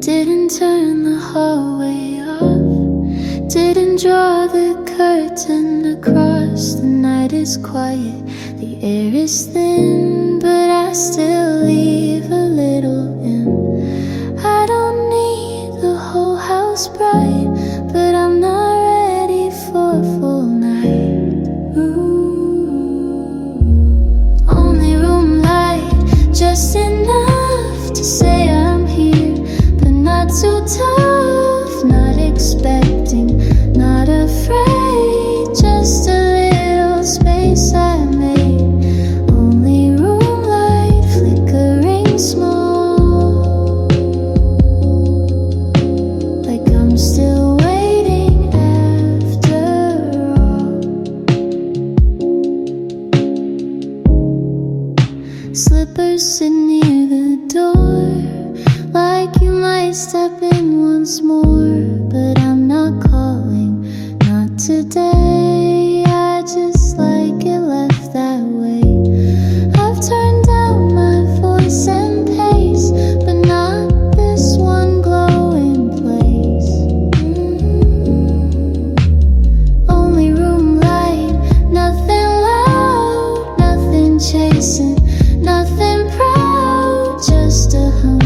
Didn't turn the hallway off, didn't draw the curtain across. The night is quiet, the air is thin, but I still leave a little in. I don't need the whole house bright, but I'm not ready for a full night. Only room light, just enough to say I'm here, but not too tough, not expecting, not afraid, just a little space I made. Only room light flickering small, like I'm still waiting after all. Slippers sit near the door, like you might step in once more, but I'm not calling, not today. I just like it left that way. I've turned down my voice and pace, but not this one glowing place. Only room light, nothing loud, nothing chasing, nothing proud, just a hum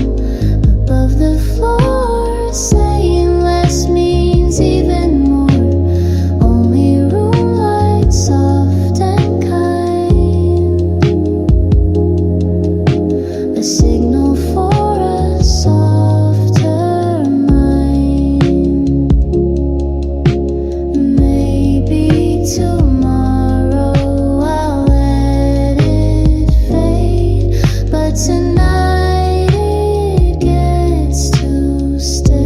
above the floor, saying less means even more. Only room light, soft and kind, a signal for a softer mind. Maybe tomorrow I'll let it fade, but tonight it gets to stay.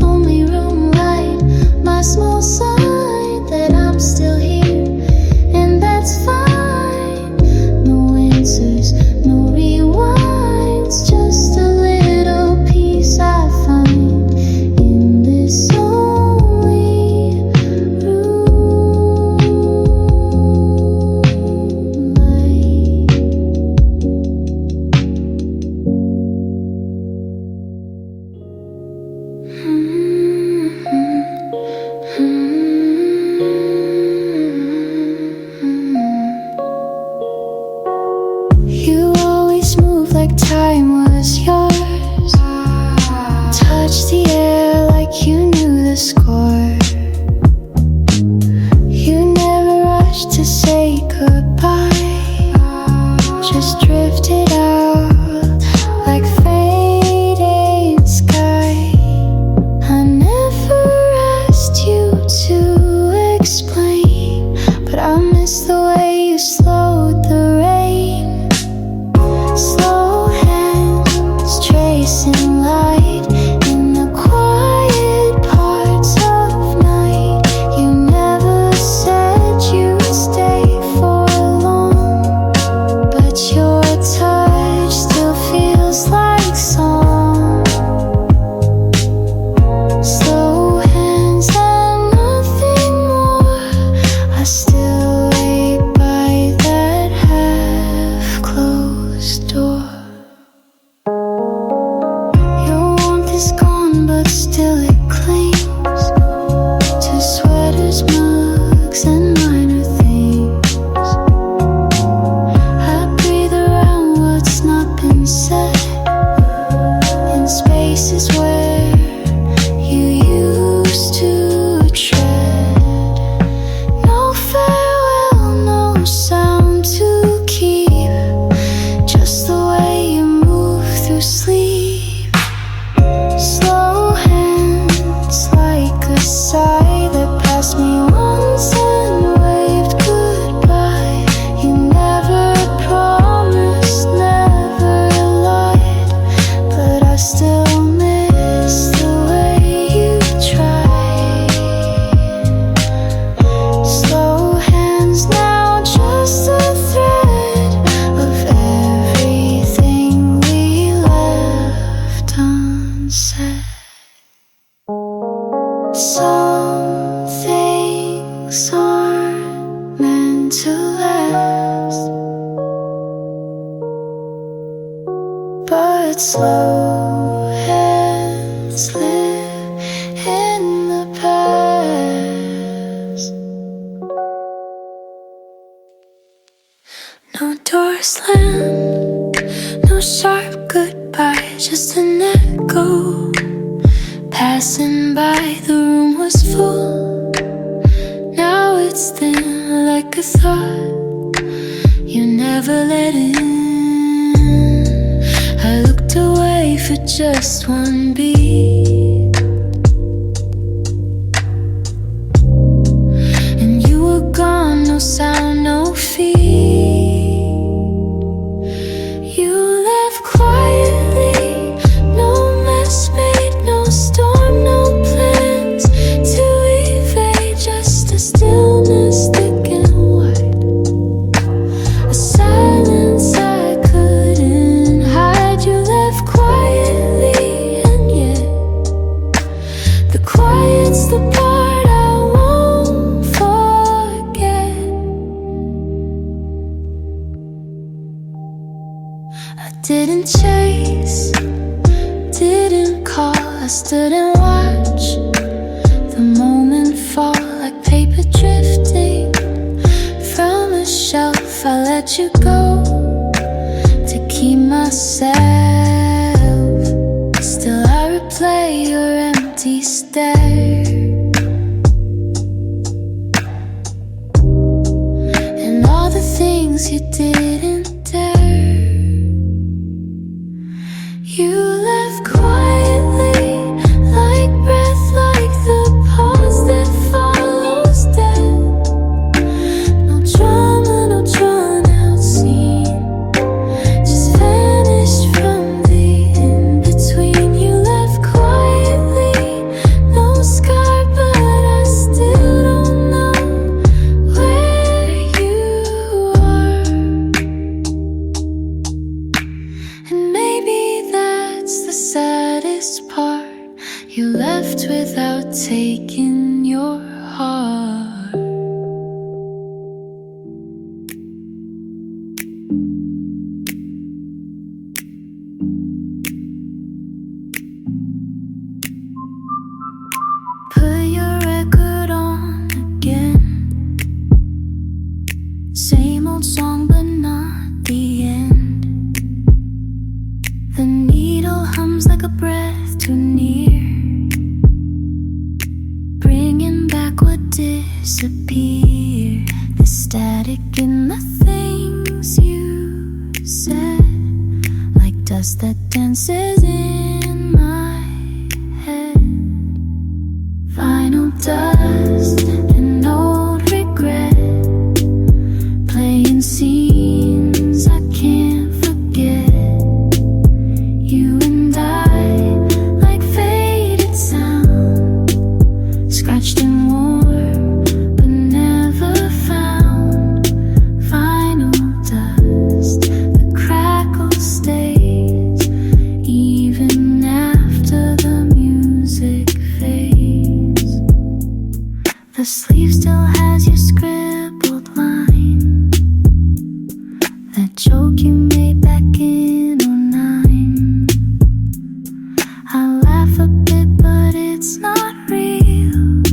Only room light, my small sign that I'm still here, and that's fine. No answers, no rewinds, just a little peace I find in this only room light. You always move like time was yours, touch the air like you knew the score. You never rushed to say goodbye, just drifted out like fading sky. I never asked you to explain, but I miss the way you slowed the rain. Slow hands tracing light in the quiet parts of night. You never said you'd stay for long, but your touch still feels like song. Slow hands and nothing more. I still wait by the to last, but slow hands live in the past. No door slam, no sharp goodbye, just an echo passing by. The room was full, now it's thin like a thought you never let in. I looked away for just one beat, and you were gone, no sound, no feet. You left quietly, no mess made, no storm, no plans to evade, just a stillness thick and wide, a silence I couldn't hide. You left quietly, and yet the quiet's the part I won't forget. I didn't chase, didn't call, I stood and watched the moment fall like paper drifting from a shelf. I let you go to keep myself. Still I replay your empty stare, and all the things you didn't dare. You left quietly, like breath, like the pause that follows death. No drama, no drawn out scene, just vanished from the in-between. You left quietly, no scar, but I still don't know where you are. And maybe that's the saddest part, you left without taking your heart. Put your record on again, same old song but not the end. The needle hums like a breath too near, bringing back what disappeared. The static in the things you said, like dust that dances in my head. Final dust and old regret, playing scenes I can't forget. You and I, like faded sound, scratched and warm, but never found. Final dust, the crackle stays, even after the music fades. The sleeve still has your scribbled line, that joke you made back in '09. I laugh a bit, but it's not real,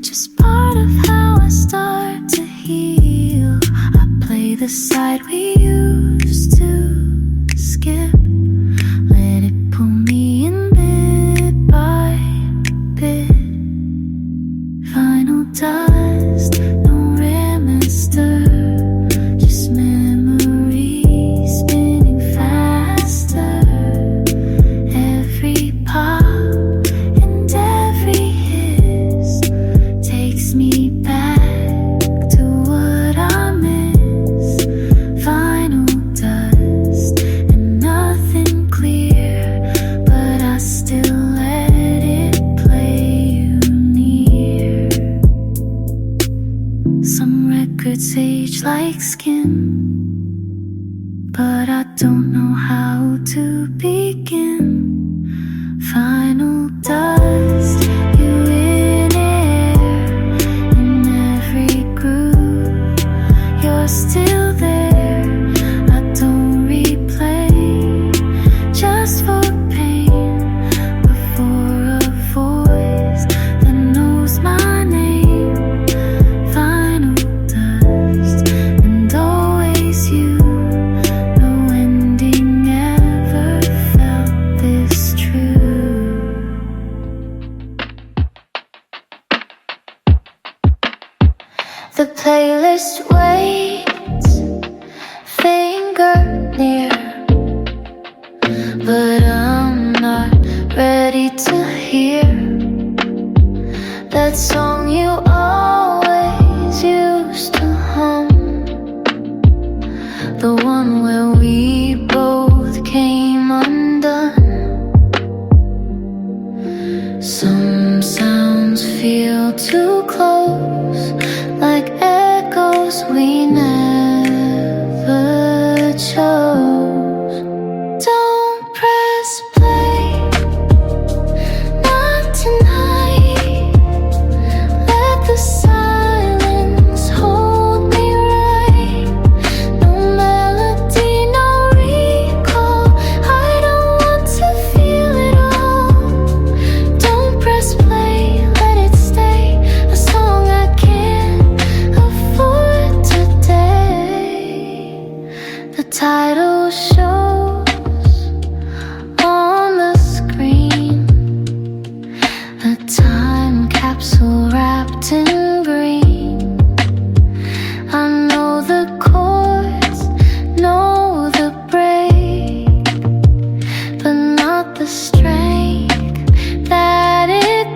just part of how I start to heal. I play the side we used to skip, let it pull me in bit by bit. Final dust, no remister, just memories spinning faster. Every pop and every hiss takes me back to what I miss. Final dust and nothing clear, but I still let it play you near. Some records age like skin, but I don't know how to begin. Final dust, you in air, in every groove just waits, finger near. But I'm not ready to hear that song you always used to hum, the one where we both came undone. Some sounds feel too close, like echoes we never chose. Don't press play, not tonight. Let the silence hold me right. No melody, no recall. I don't want to feel it all. Don't press play, let it stay. A song I can't afford today. The title shows on the screen, a time capsule wrapped in green. I know the chords, know the break, but not the strength that it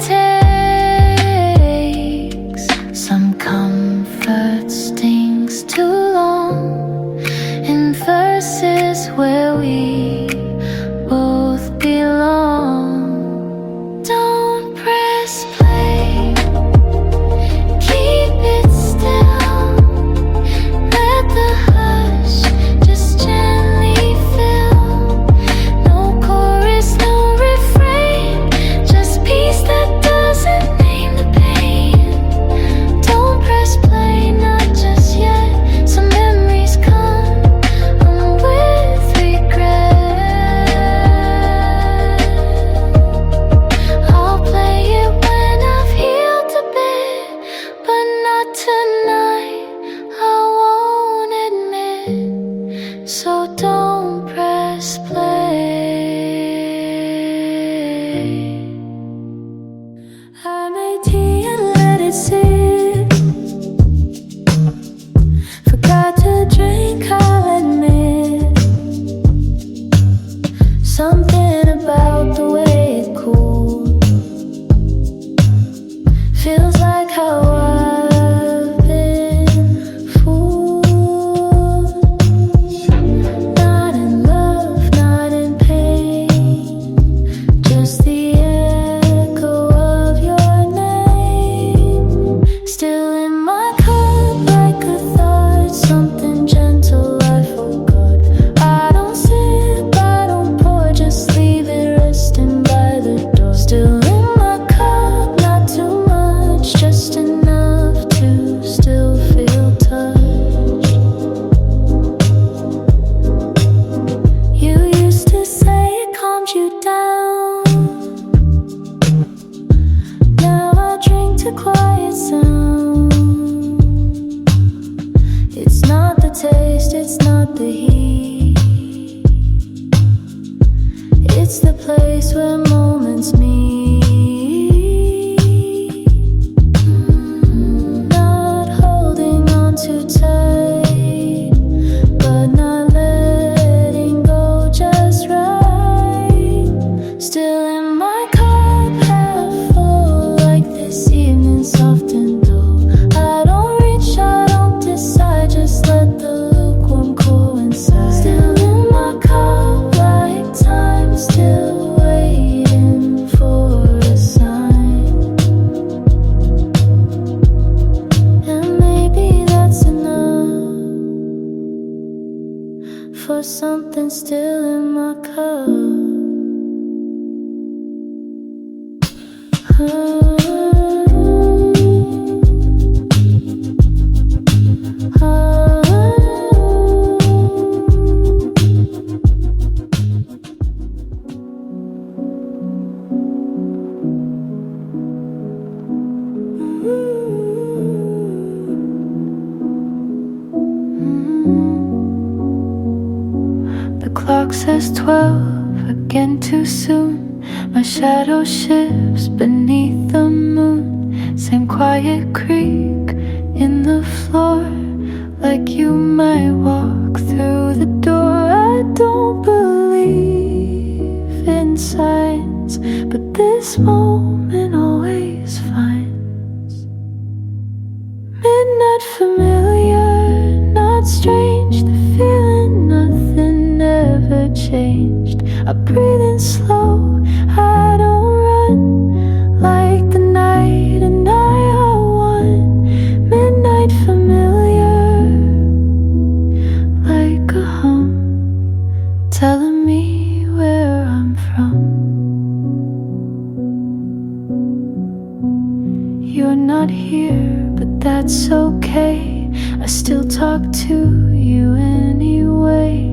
takes. Some comfort stings too long in verses where we both belong. Don't press play, keep it still. Let the hush just gently fill. No chorus, no refrain, just peace that doesn't name the pain. Don't press play, not just yet. Some memories come with regret. I'll play it when I've healed a bit, but not tonight. I won't admit. So don't press play. I made tea and let it sit. Forgot to drink, I'll admit. Something about the way it cooled feels like how I've been fooled. Not in love, not in pain, just the echo of your name. Still in my cup like a thought, something gentle I forgot. I don't sip, I don't pour, just leave it resting by the door. Still in my cup, not too much, just enough to still feel touched. You used to say it calmed you down. Now I drink to quiet sound. It's not the taste, it's not the heat. It's the place where moments meet. Not holding on too tight, but not letting go just right. Still in my cup, half full, like this evening, soft and dull. I don't reach, I don't decide, just let the lukewarm coincide. Still in my cup, like time, still waiting for a sign. And maybe that's enough for something still in my cup. The clock says 12, again too soon. My shadow shifts beneath the moon. Same quiet creak in the floor. like you might walk through the door. I don't believe in signs, but this moment always finds midnight familiar, not strange. The feeling nothing ever changed. I breathe in slow, I don't run like the night, and I are one. Midnight familiar, like a hum, telling me where I'm from. You're not here, but that's okay. I still talk to you anyway.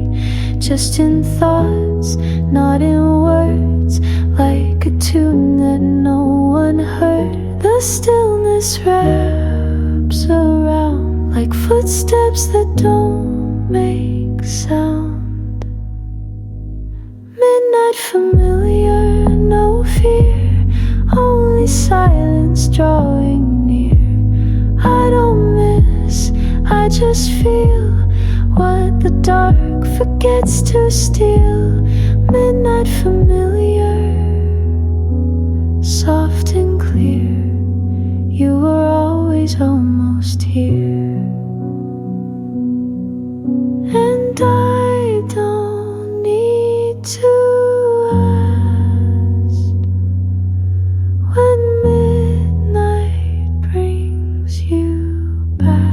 Just in thoughts, not in words, like a tune that no one heard. The stillness wraps around like footsteps that don't make sound. Midnight familiar, no fear, only silence drawing near. I don't miss, I just feel what the dark forgets to steal. Midnight familiar, soft and clear. You were always almost here. And I don't need to ask when midnight brings you back.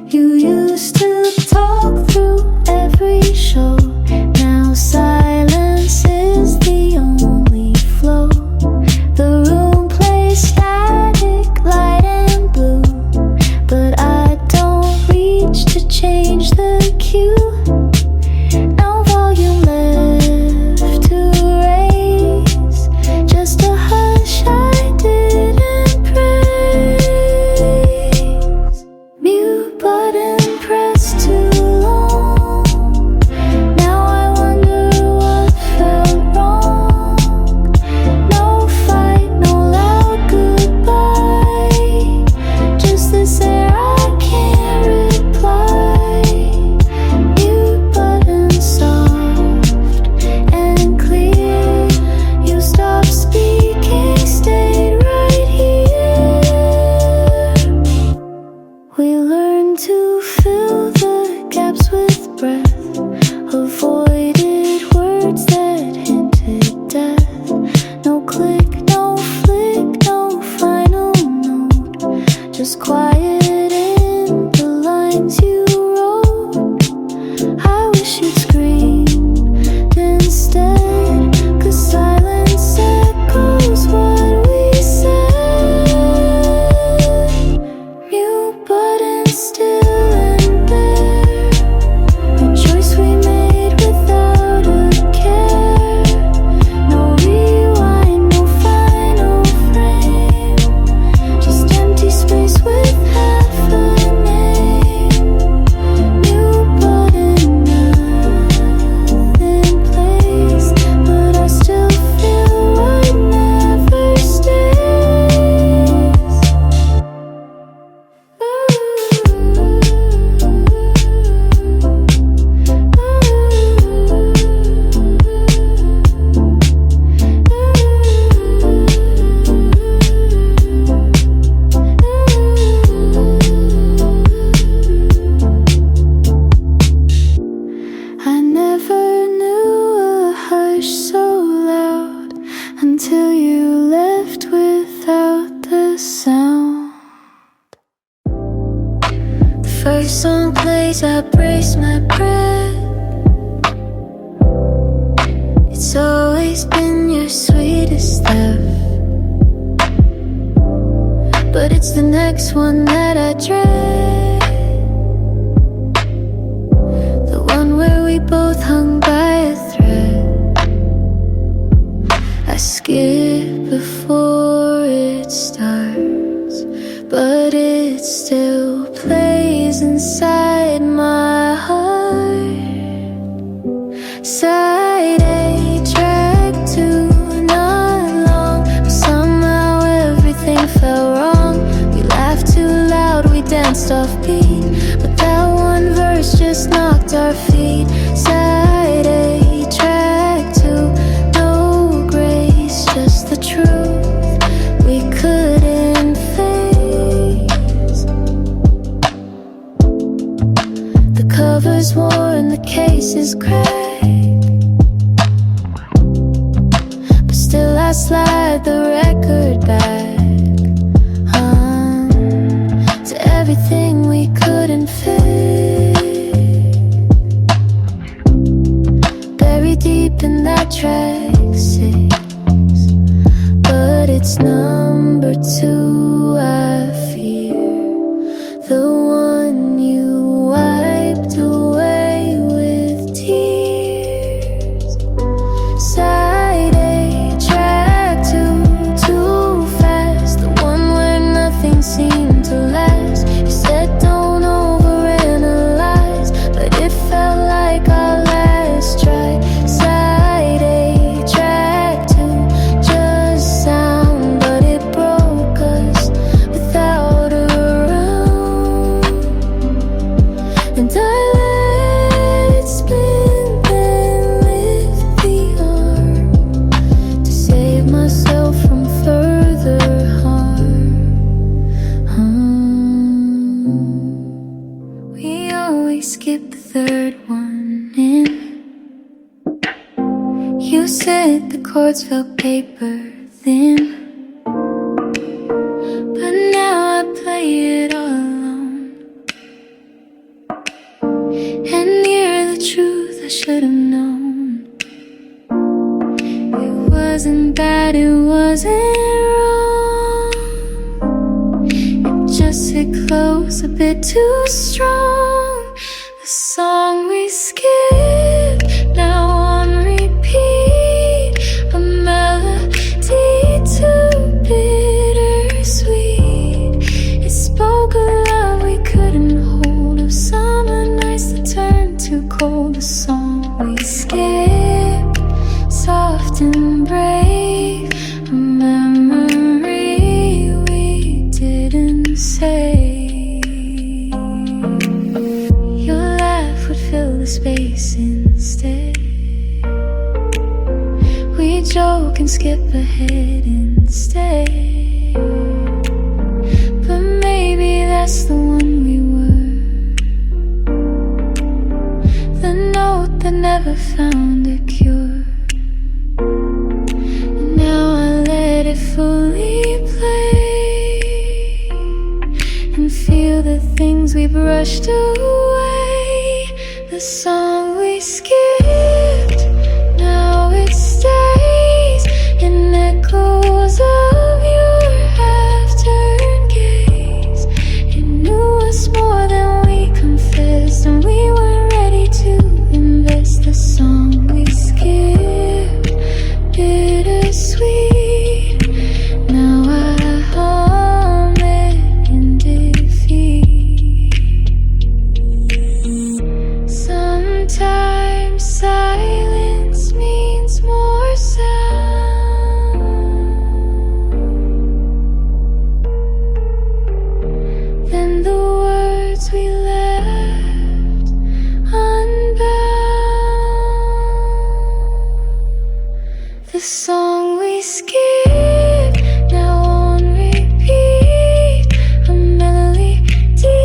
You used to talk through every show. Now silence is the only flow. The room plays static, light and blue, but I don't reach to change the cue. No volume left to raise, just a hush I didn't praise. Mute button pressed too long. Now I wonder what felt wrong. No fight, no loud goodbye, just this air I can't reply. Mute button soft and clear. You stopped speaking, stayed right here. We learned to fill the gaps with breath, avoided words that hinted death. No click, no flick, no final note, just quiet in the lines you wrote. I wish you'd screamed instead, 'cause silence echoes what we said. Mute button still and bare, a choice we made without a care. No rewind, no final frame, just empty space with half a name. Mute button, nothing plays, but I still feel what never stays. I never knew a hush so loud until you left without the sound. The first song plays, I brace my breath. It's always been your sweetest theft, but it's the next one that I dread. The one where we both hung by a thread. danced off beat, but that one verse just knocked our feet. Side A, track 2, no grace, just the truth we couldn't face. The cover's worn, the case is cracked, but still I slide the record back to everything we couldn't fix. Buried deep in that track 6, but it's number 2 I fear, the one you wiped away with tears. Side A, track 2, too fast, the one where nothing seemed to last. You said don't overanalyze, but it felt like our last try. Side A, track 2, just sound, but it broke us without a round. And I let it spin, then lift the arm to save myself from further harm. We always skip the third one in. You said the chords felt paper thin, but now I play it all alone. And near the truth I should have known. It wasn't bad, it wasn't wrong. It just hit close a bit too strong. The song we skipped, now on repeat. A melody too bittersweet. It spoke of love we couldn't hold, of summer nights that turned too cold. The song we skipped, soft and brave. A memory we didn't say. Your laugh would fill the space instead. We joke and skip ahead instead, but maybe that's the one we were. The note that never found a cure. And now I let it fully play and feel the things we brushed away. The song we skipped, now it stays in echoes of your half-turned gaze. It knew us more than we confessed, and we weren't ready to invest. The song we skipped, bittersweet. Now I hum it in defeat. Sometimes silence means more sound than the words we left unbound. The song we skipped, now on repeat. A melody too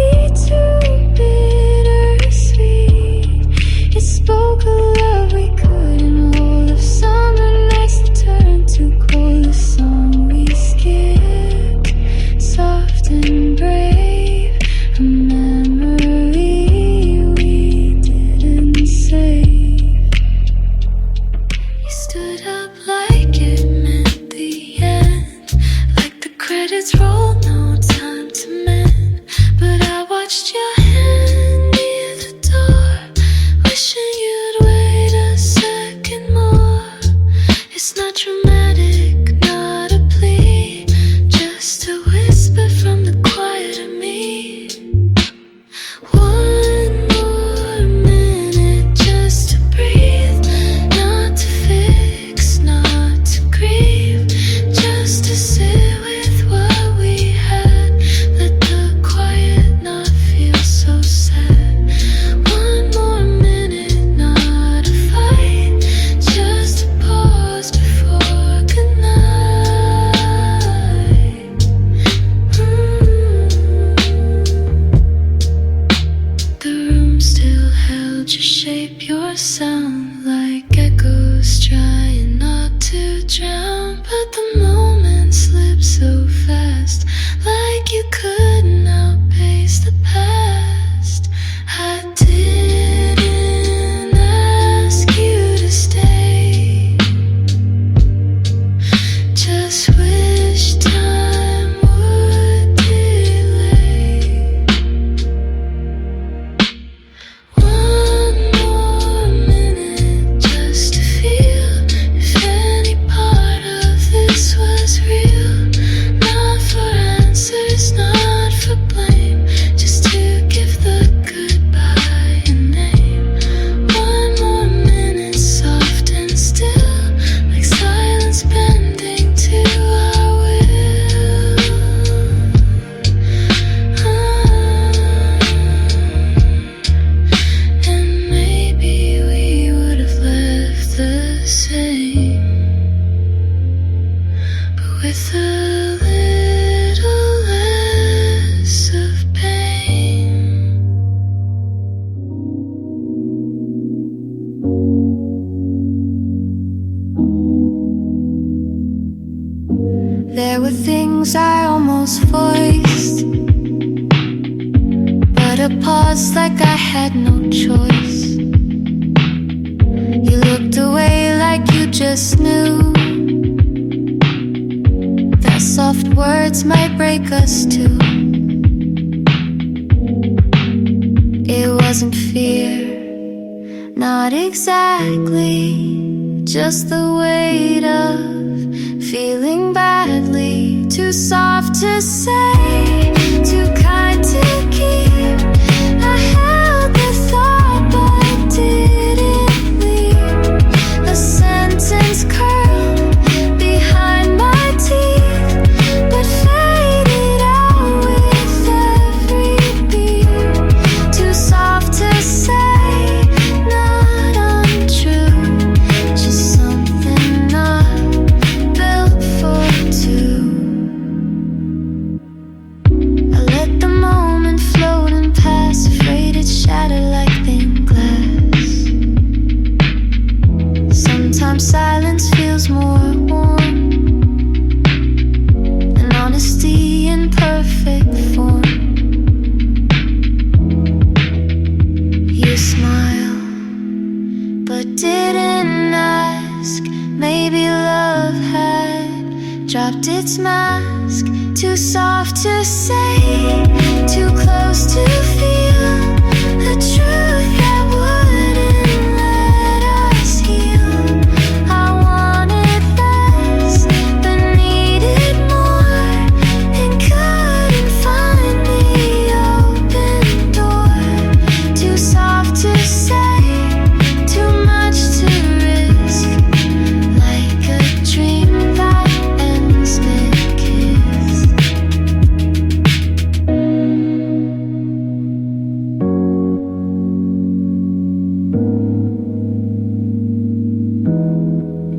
bittersweet. It spoke of love we couldn't hold, of summer nights that turned too cold. The song we skipped, soft and brave. A memory we didn't save. You stood up like same, but with a little less of pain. There were things I almost voiced, but I paused like I had no choice. You looked away like you just knew that soft words might break us too. It wasn't fear, not exactly, just the weight of feeling badly. Too soft to say, too kind to keep. I held the thought but didn't leave. A sentence curled behind my teeth, but faded out with every beat. Too soft to say, not untrue, just something not built for two. I let the moment float and pass, afraid it'd shatter like thin glass. Sometimes silence feels more warm than honesty in perfect form. You smile, but didn't ask. Maybe love had dropped its mask. Too soft to say, too close to feel the truth that wouldn't let us heal. I wanted less, but needed more, and couldn't find the open door. Too soft to say, too much to risk, like a dream that ends mid-kiss.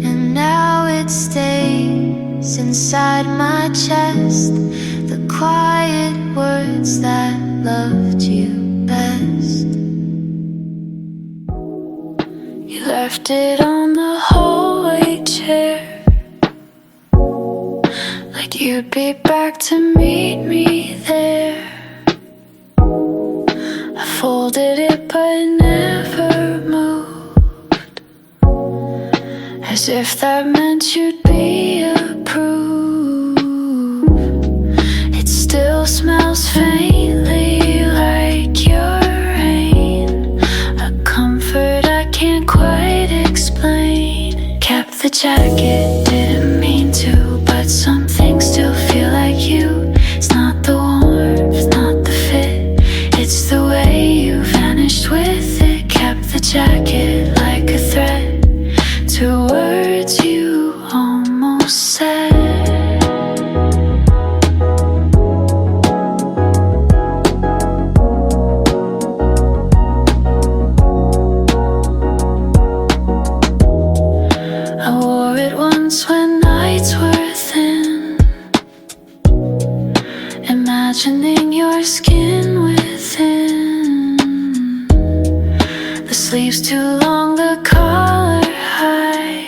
And now it stays inside my chest, the quiet words that loved you best. You left it on the hallway chair, like you'd be back to meet me there. I folded it but never moved, as if that meant you'd be approved. It still smells faintly like your rain, a comfort I can't quite explain. Kept the jacket, didn't mean to, but some things still feel like you. It's not the warmth, not the fit, it's the way you vanished with it. Kept the jacket like a threat to words you almost said. I wore it once when nights were thin, imagining your skin within. The sleeves too long, the collar high,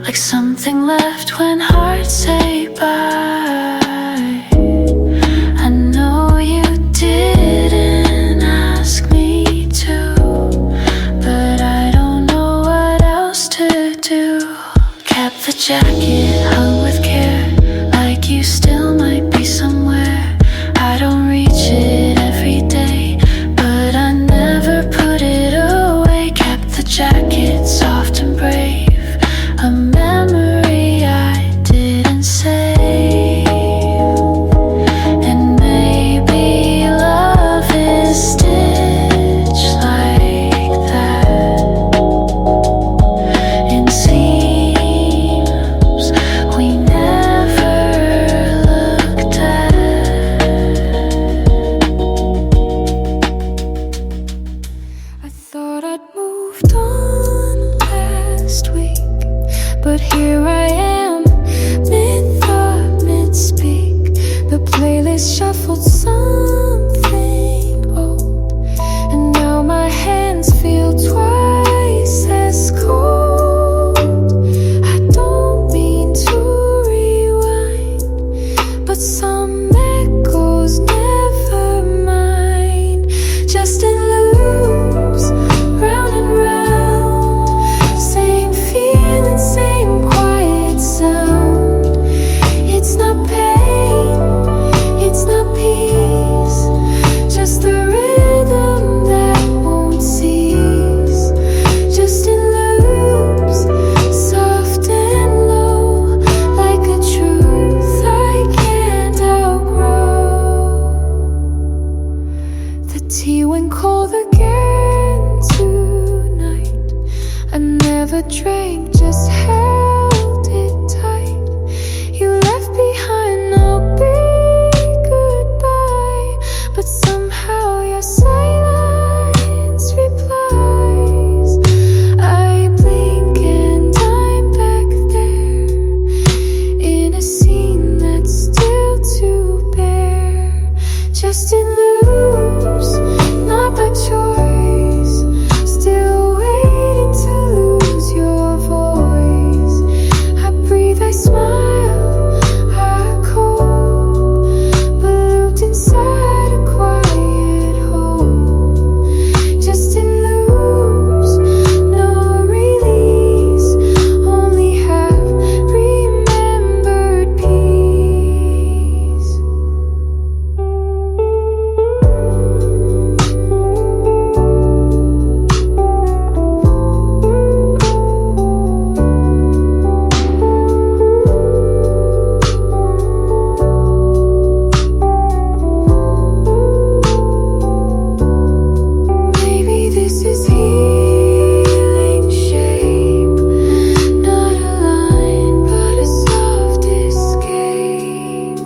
like something left when hearts say bye. I know you didn't ask me to, but I don't know what else to do. Kept the jacket hung with care, like you still might be somewhere. I don't reach it every day, but I never put it away. Kept the jacket soft and brave, a memory I didn't save. And maybe love is stitched like that in seams we last week, but here I am, mid-thought, mid-speak. The playlist shuffled something old, and now my hands feel twice as cold. I don't mean to rewind, but some echoes never mind. Just in loops, round and round, same feeling, same quiet sound. It's not pain, it's not peace, just the rhythm that won't cease. Just in loops, soft and low, like a truth I can't outgrow. The tea went cold again tonight. I never drank, just held it tight. You left behind no big goodbye, but somehow your silence replies. I blink and I'm back there, in a scene that's still to bear. Just in loops, not by choice, still waiting to lose your voice. I breathe, I smile, I cope, but looped inside a quiet hole. Just in loops, no release, only half remembered peace. Maybe this is healing shape, not a line, but a soft escape.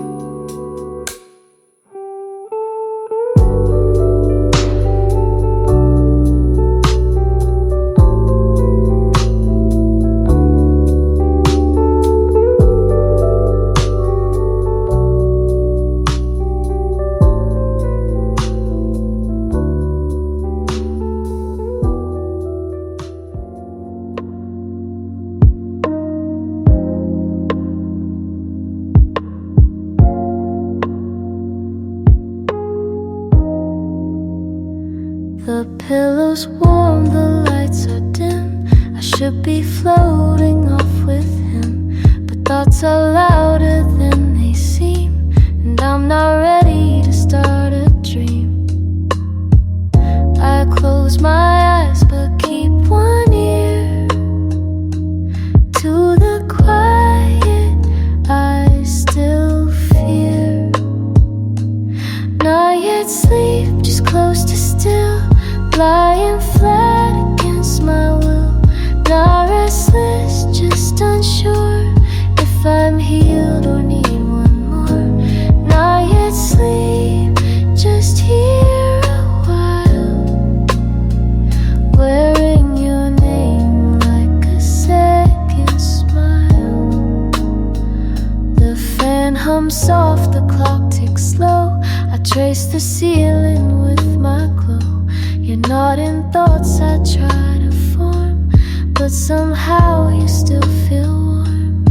The pillow's warm, the lights are dim. I should be floating off with him, but thoughts are louder than they seem, and I'm not ready to start a dream. I close my eyes but keep one ear to the quiet I still fear. Not yet sleep, just close to still, lying flat against my will. Not restless, just unsure if I'm healed or need one more. Not yet sleep, just here a while, wearing your name like a second smile. The fan hums soft, the clock ticks slow. I trace the ceiling with my glow. You're not in thoughts I try to form, but somehow you still feel warm.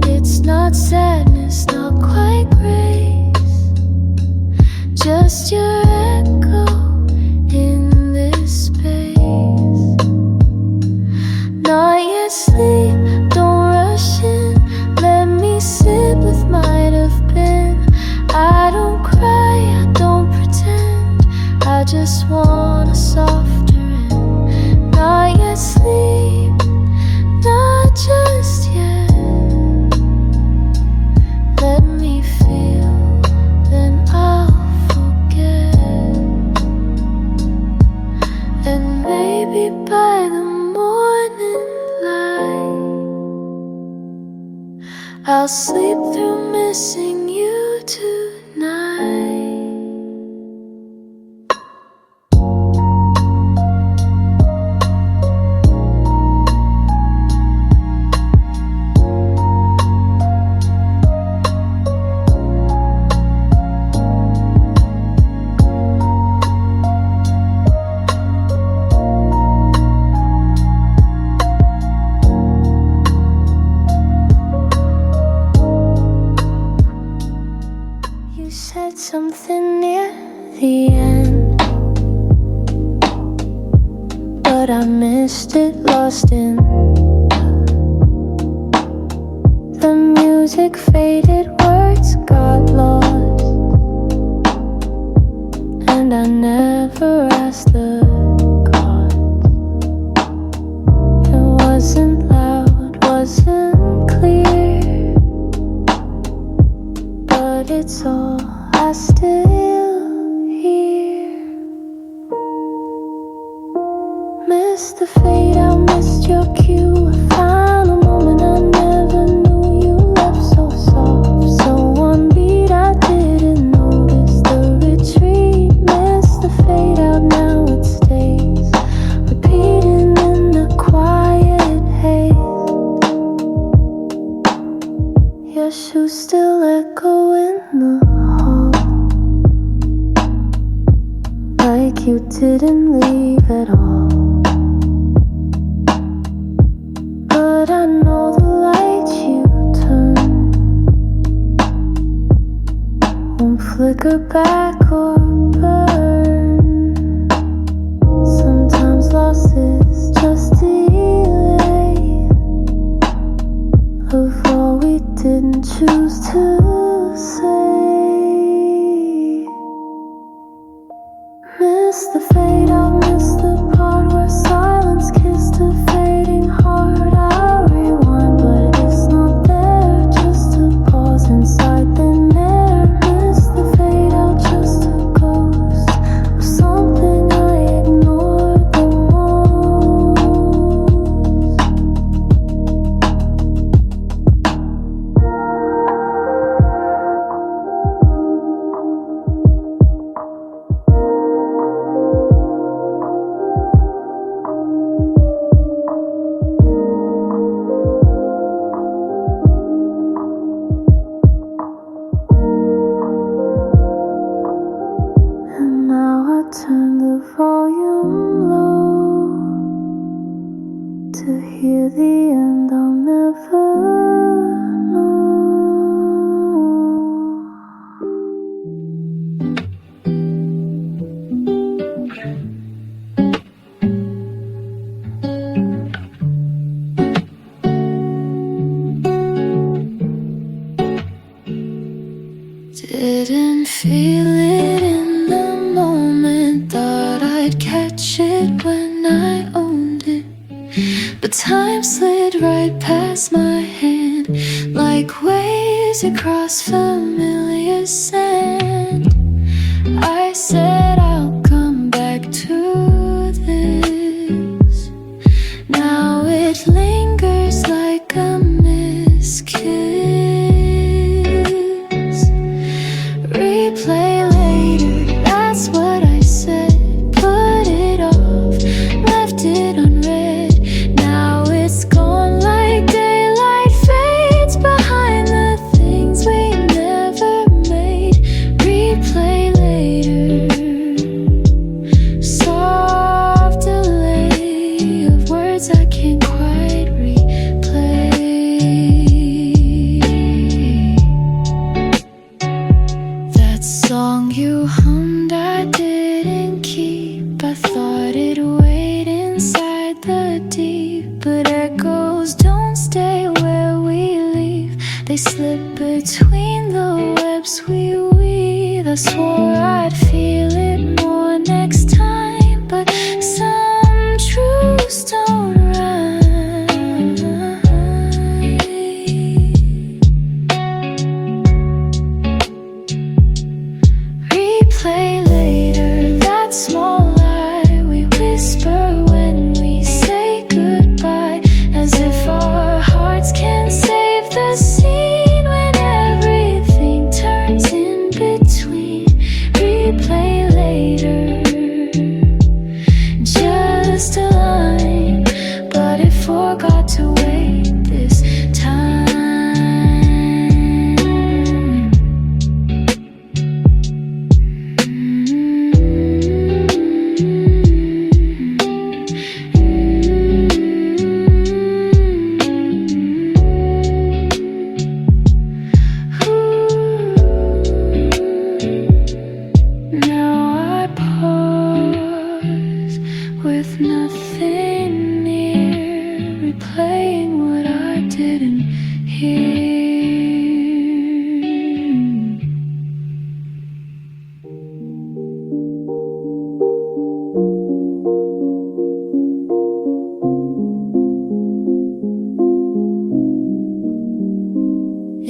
It's not sadness, not quite grace, just your echo in this space. Not yet sleep, don't rush in, let me sit with might have been. I don't cry, I don't pretend, I just want a softer end. Not yet sleep, not just yet. Let me feel, then I'll forget. And maybe by the morning light, I'll sleep through missing you tonight. but I missed it, lost in the music faded, words got lost, and I never asked the cause. It wasn't loud, wasn't clear, but it's all I still hear. Missed the fade out, missed your cue. I found a moment I never knew. You left so soft, so on beat. I didn't notice the retreat. Missed the fade out, now it stays repeating in the quiet haze. Your shoes still echo in the hall, like you didn't leave at all. But I know the light you turn won't flicker back or burn. Sometimes loss is just delay of all we didn't choose to say. Miss the fade out, miss the part where silence kissed a fading heart. I rewind, but it's not there. Just a pause inside thin air. Miss the fade out, just a ghost of something I ignored the most. And now I turn the volume low to hear the end I'll never know. Didn't feel it in the moment, thought I'd catch it when I owned it, but time slid right past my hand like waves across familiar sand. I said I'll come back to this. Now it lingers like a missed kiss. Replay later, that's what I said. Put it off, left it unread. Now it's gone like daylight fades behind the things we never made. Replay later, soft delay of words I can't quite replay. That song you hummed I didn't keep. I thought it'd wait inside the deep, but echoes don't stay where we leave. They slip between the webs we weave. I swore I'd feel it more next time, but some truths don't rhyme. Replay later, that small lie we whisper when we say goodbye, as if our hearts can save the scene when everything turns in between. Replay later.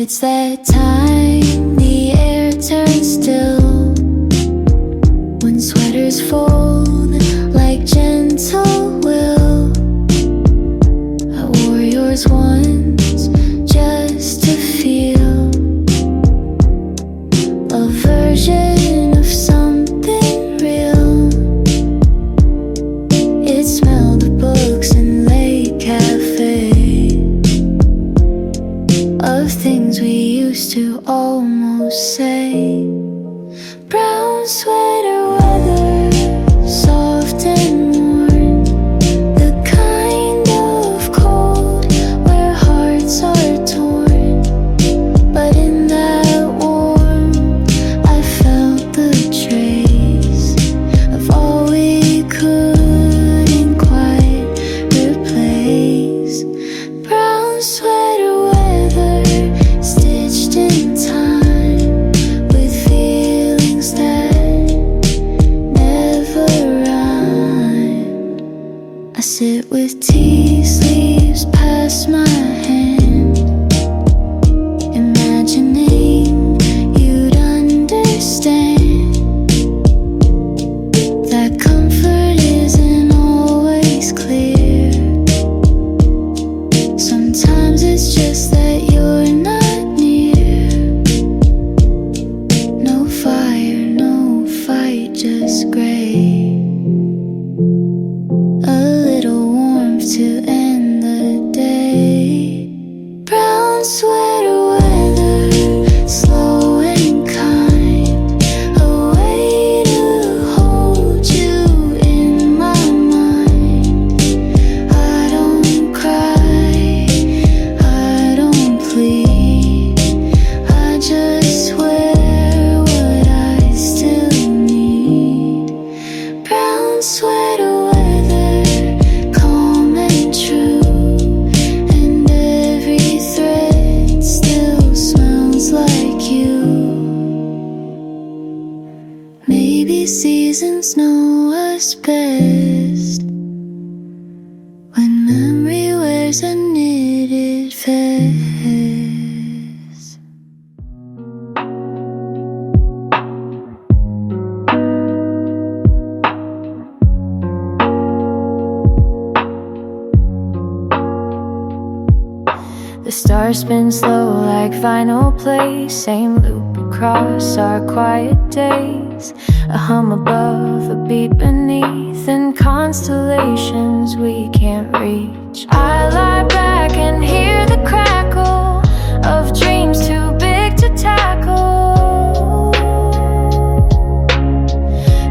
It's that time the air turns still, when sweaters fold like gentle will. I wore yours once just to feel a version of something real. It smelled of books and late cafe, of things we used to almost say. Brown sweater weather, soft and warm, the kind of cold where hearts are torn. But in that warmth I felt the trace of all we couldn't quite replace. Brown sweater weather, stitched in time with feelings that never rhyme. I sit with tea sleeves past my hand, imagining you'd understand that comfort isn't always clear. Sometimes it's just that you're not near. No fire, no fight, just gray. A little warmth to end the day. Brown sweater weather, slow and kind, a way to hold you in my mind. I don't cry, I don't plead, I just wear what I still need. Brown sweater weather, calm and true, and every thread still smells like you. Maybe seasons know us best, when memory wears a knitted vest. The stars spin slow like vinyl plays, same loop across our quiet days. A hum above, a beat beneath, and constellations we can't reach. I lie back and hear the crackle of dreams too big to tackle.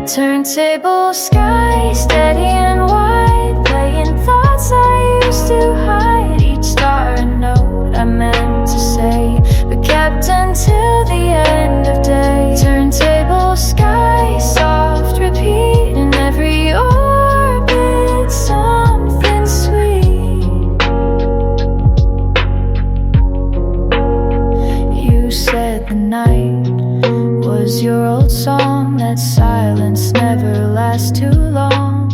Turntable sky, steady and wide, playing thoughts I used to hide. Each star a note I meant to say, but kept until the end of day. Turntable sky, soft repeat, in every orbit something sweet. You said the night was your old song, that silence never lasts too long.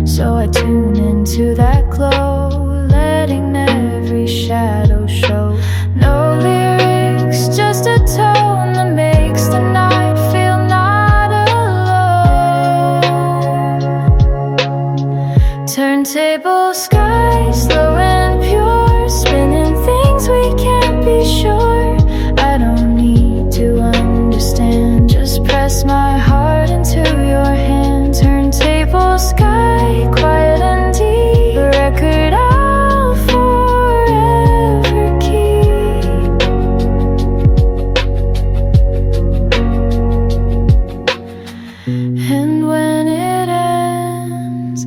So I tune into that glow, letting every shadow show. No lyrics, just a tone that makes the night feel not alone. Turntable sky, slow and pure, spinning things we can't be sure. I don't need to understand, just press my heart into your hand. Turntable sky, quiet and deep, a record I'll forever keep. And when it ends,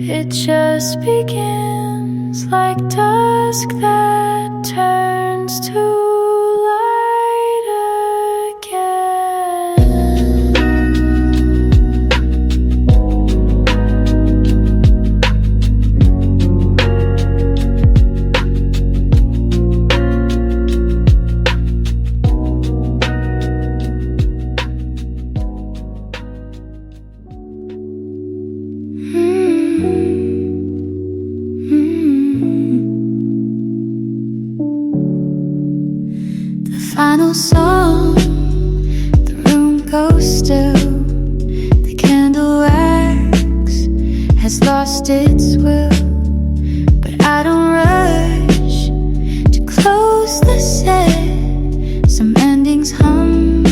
it just begins, like dusk that turns to light again. final song, the room goes still. The candle wax has lost its will, but I don't rush to close the set. Some endings hum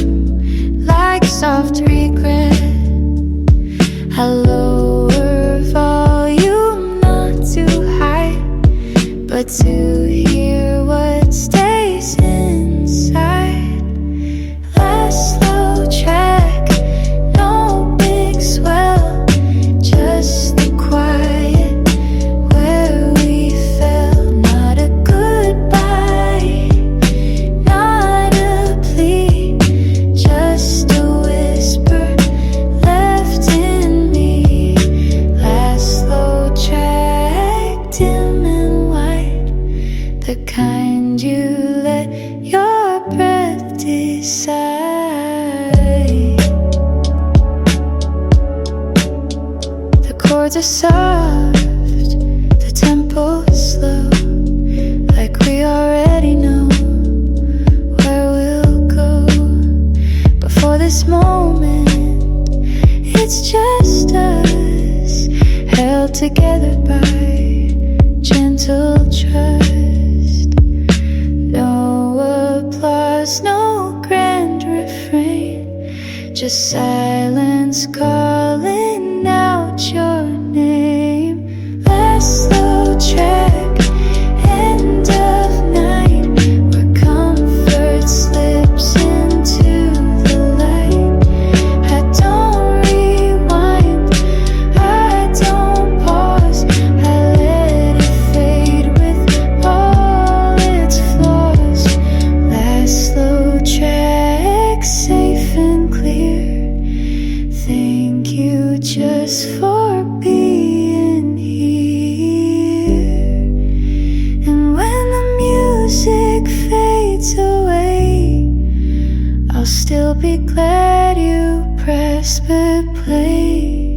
like soft regret. I lower volume, not too high, but to hear what stays inside. Last slow track, no big swell, just the quiet where we fell. Not a goodbye, not a plea, just a whisper left in me. Last slow track, dim and wide, the kind you let your breath decide. The chords are soft, the tempo is slow, like we already know where we'll go. But for this moment, it's just us, held together by gentle trust. No applause, no grand refrain, just silence calling out your name. Last slow track, end of night, where comfort slips into the light. I don't rewind, I don't pause, I let it fade with all its flaws. Last slow track, safe and clear. Thank you just for being here. And when the music fades away, I'll still be glad you pressed play.